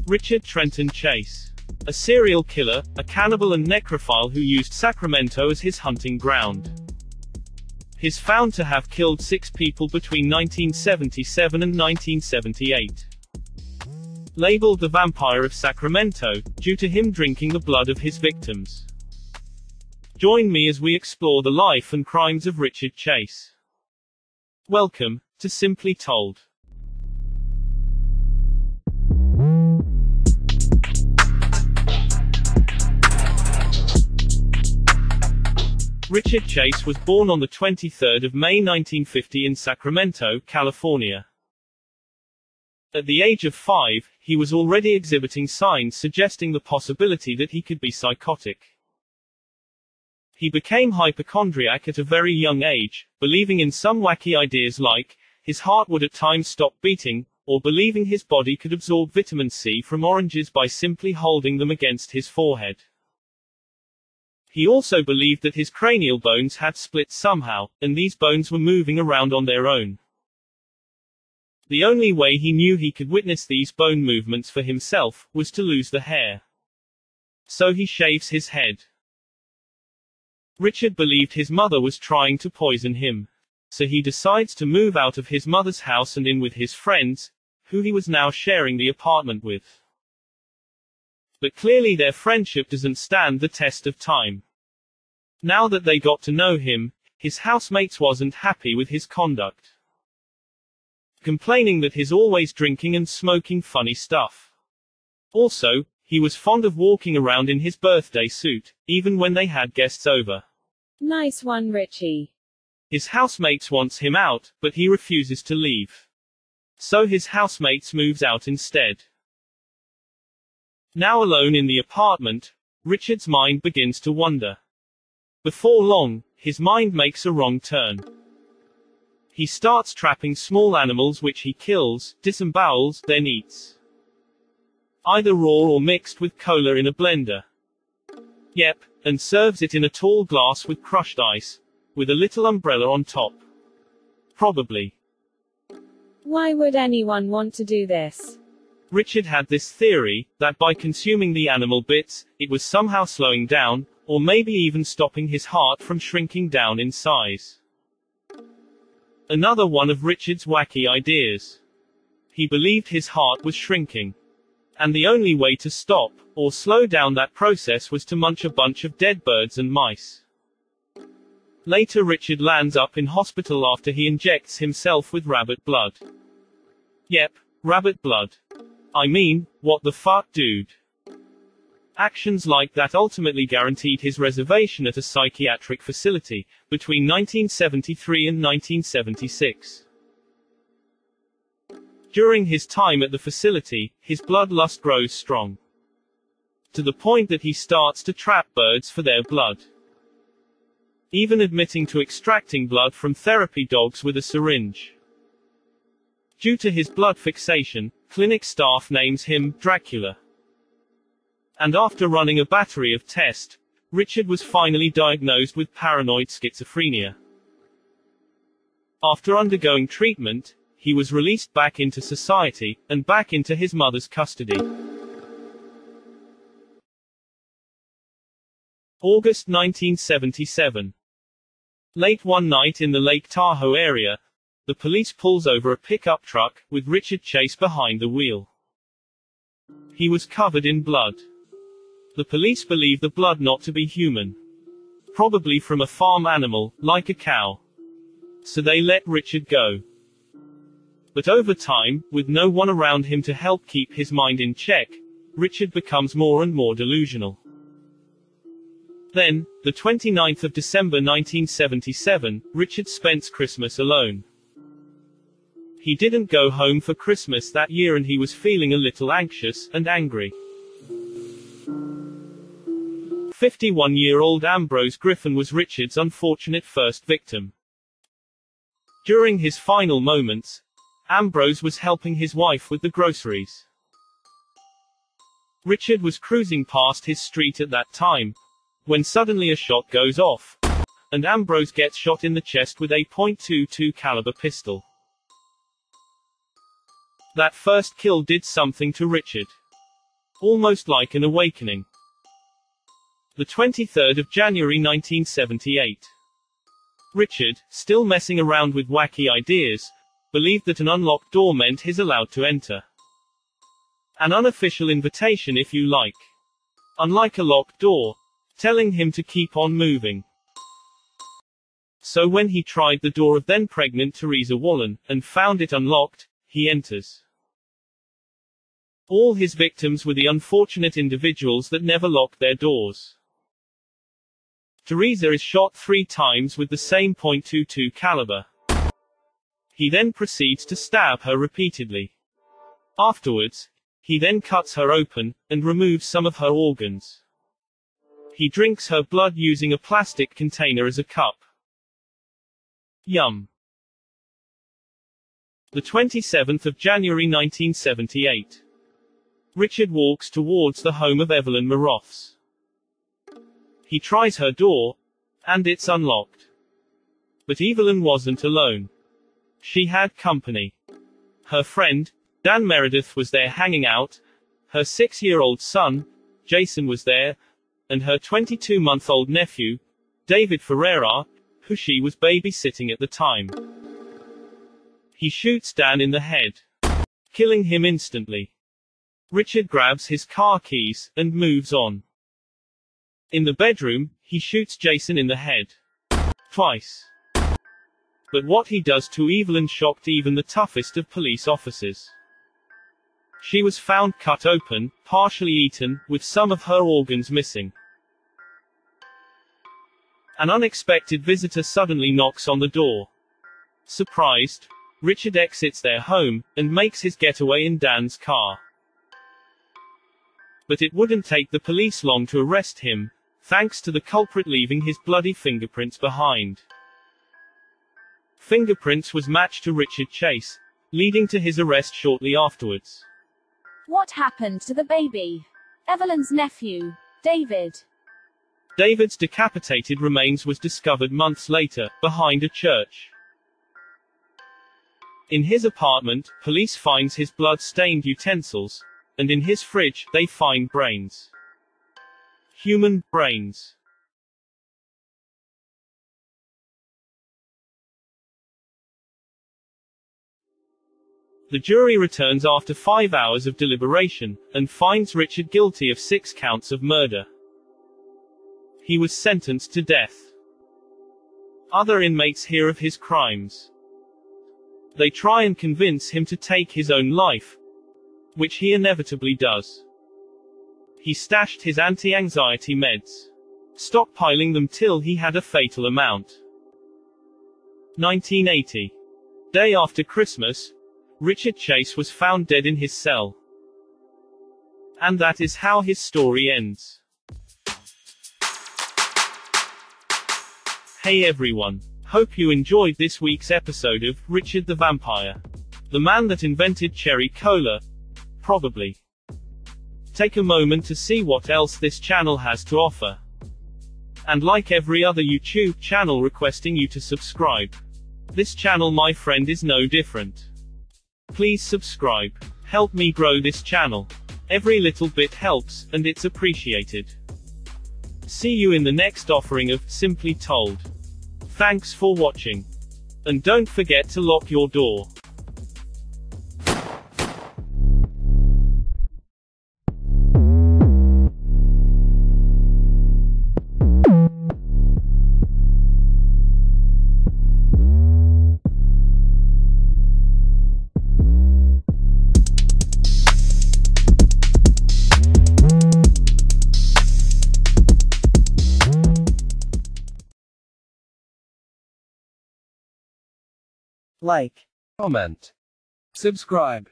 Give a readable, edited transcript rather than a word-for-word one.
Richard Trenton Chase. A serial killer, a cannibal and necrophile who used Sacramento as his hunting ground. He's found to have killed 6 people between 1977 and 1978. Labeled the Vampire of Sacramento, due to him drinking the blood of his victims. Join me as we explore the life and crimes of Richard Chase. Welcome to Simply Told. Richard Chase was born on the 23rd of May 1950 in Sacramento, California. At the age of 5, he was already exhibiting signs suggesting the possibility that he could be psychotic. He became hypochondriac at a very young age, believing in some wacky ideas like, his heart would at times stop beating, or believing his body could absorb vitamin C from oranges by simply holding them against his forehead. He also believed that his cranial bones had split somehow, and these bones were moving around on their own. The only way he knew he could witness these bone movements for himself, was to lose the hair. So he shaves his head. Richard believed his mother was trying to poison him. So he decides to move out of his mother's house and in with his friends, who he was now sharing the apartment with. But clearly their friendship doesn't stand the test of time. Now that they got to know him, his housemates wasn't happy with his conduct, complaining that he's always drinking and smoking funny stuff. Also, he was fond of walking around in his birthday suit, even when they had guests over. Nice one, Richie. His housemates wants him out, but he refuses to leave. So his housemates moves out instead. Now alone in the apartment, Richard's mind begins to wander. Before long, his mind makes a wrong turn. He starts trapping small animals which he kills, disembowels, then eats. Either raw or mixed with cola in a blender. Yep, and serves it in a tall glass with crushed ice, with a little umbrella on top. Probably. Why would anyone want to do this? Richard had this theory, that by consuming the animal bits, it was somehow slowing down, or maybe even stopping his heart from shrinking down in size. Another one of Richard's wacky ideas. He believed his heart was shrinking. And the only way to stop, or slow down that process was to munch a bunch of dead birds and mice. Later Richard lands up in hospital after he injects himself with rabbit blood. Yep, rabbit blood. I mean, what the fuck, dude? Actions like that ultimately guaranteed his reservation at a psychiatric facility, between 1973 and 1976. During his time at the facility, his bloodlust grows strong. To the point that he starts to trap birds for their blood. Even admitting to extracting blood from therapy dogs with a syringe. Due to his blood fixation, clinic staff names him Dracula. And after running a battery of tests, Richard was finally diagnosed with paranoid schizophrenia. After undergoing treatment, he was released back into society, and back into his mother's custody. August 1977. Late one night in the Lake Tahoe area, the police pulls over a pickup truck, with Richard Chase behind the wheel. He was covered in blood. The police believe the blood not to be human. Probably from a farm animal, like a cow. So they let Richard go. But over time, with no one around him to help keep his mind in check, Richard becomes more and more delusional. Then, the 29th of December 1977, Richard spent Christmas alone. He didn't go home for Christmas that year and he was feeling a little anxious and angry. 51-year-old Ambrose Griffin was Richard's unfortunate first victim. During his final moments, Ambrose was helping his wife with the groceries. Richard was cruising past his street at that time, when suddenly a shot goes off, and Ambrose gets shot in the chest with a .22 caliber pistol. That first kill did something to Richard. almost like an awakening. The 23rd of January 1978. Richard, still messing around with wacky ideas, believed that an unlocked door meant he's allowed to enter. An unofficial invitation, if you like. Unlike a locked door, telling him to keep on moving. So when he tried the door of then pregnant Teresa Wallen, and found it unlocked, he enters. All his victims were the unfortunate individuals that never locked their doors. Teresa is shot 3 times with the same .22 caliber. He then proceeds to stab her repeatedly. Afterwards, he then cuts her open, and removes some of her organs. He drinks her blood using a plastic container as a cup. Yum. The 27th of January 1978. Richard walks towards the home of Evelyn Maroffs. He tries her door, and it's unlocked. But Evelyn wasn't alone. She had company. Her friend, Dan Meredith, was there hanging out, her 6-year-old son, Jason, was there, and her 22-month-old nephew, David Ferreira, who she was babysitting at the time. He shoots Dan in the head, killing him instantly. Richard grabs his car keys, and moves on. In the bedroom, he shoots Jason in the head. Twice. But what he does to Evelyn shocked even the toughest of police officers. She was found cut open, partially eaten, with some of her organs missing. An unexpected visitor suddenly knocks on the door. Surprised, Richard exits their home, and makes his getaway in Dan's car. But it wouldn't take the police long to arrest him, thanks to the culprit leaving his bloody fingerprints behind. Fingerprints was matched to Richard Chase, leading to his arrest shortly afterwards. What happened to the baby? Evelyn's nephew, David. David's decapitated remains was discovered months later, behind a church. In his apartment, police finds his blood-stained utensils, and in his fridge, they find brains. Human brains. The jury returns after 5 hours of deliberation, and finds Richard guilty of 6 counts of murder. He was sentenced to death. Other inmates hear of his crimes. They try and convince him to take his own life, which he inevitably does. He stashed his anti-anxiety meds, stockpiling them till he had a fatal amount. 1980. Day after Christmas, Richard Chase was found dead in his cell. And that is how his story ends. Hey everyone. Hope you enjoyed this week's episode of Richard the Vampire. The man that invented cherry cola. Probably. Take a moment to see what else this channel has to offer. And like every other YouTube channel requesting you to subscribe. This channel, my friend, is no different. Please subscribe. Help me grow this channel. Every little bit helps, and it's appreciated. See you in the next offering of Simply Told. Thanks for watching. And don't forget to lock your door. Like, comment, subscribe.